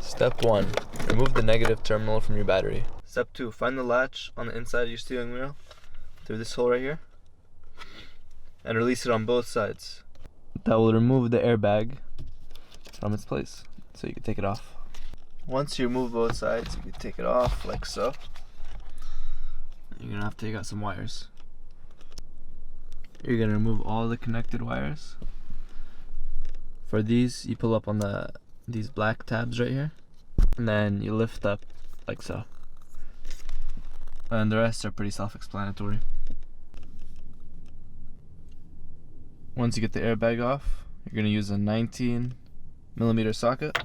Step 1. Remove the negative terminal from your battery. Step 2. Find the latch on the inside of your steering wheel through this hole right here and release it on both sides. That will remove the airbag from its place, so you can take it off. Once you remove both sides, you can take it off like so. You're gonna have to take out some wires. You're gonna remove all the connected wires. For these, you pull up on these black tabs right here, and then you lift up like so. And the rest are pretty self-explanatory. Once you get the airbag off, you're gonna use a 19mm socket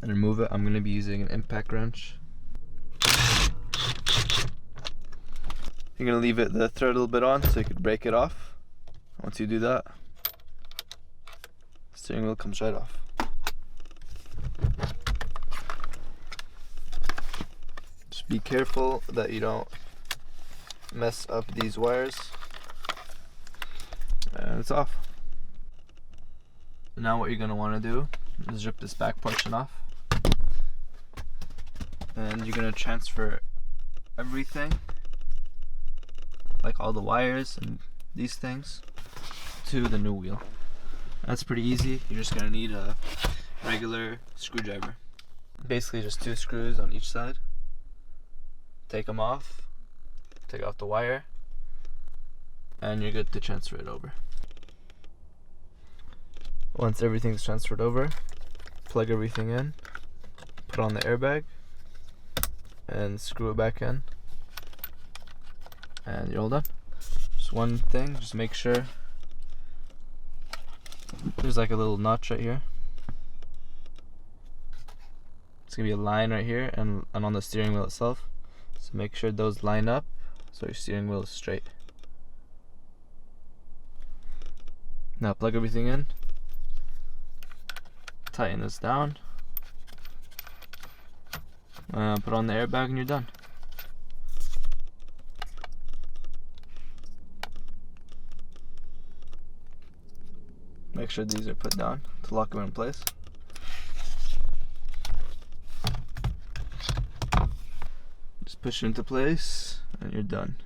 and remove it. I'm gonna be using an impact wrench. You're gonna leave the thread a little bit on so you can break it off. Once you do that, the steering wheel comes right off. Just be careful that you don't mess up these wires. And it's off. Now what you're gonna want to do is rip this back portion off, and you're gonna transfer everything, like all the wires and these things, to the new wheel. That's pretty easy. You're just gonna need a regular screwdriver. Basically just 2 screws on each side. Take them off, take off the wire, and you're good to transfer it over. Once everything's transferred over, plug everything in, put on the airbag, and screw it back in, and you're all done. Just one thing, just make sure there's like a little notch right here. It's gonna be a line right here and on the steering wheel itself, so make sure those line up so your steering wheel is straight. Now plug everything in, tighten this down, put on the airbag, and you're done. Make sure these are put down to lock them in place. Just push it into place and you're done.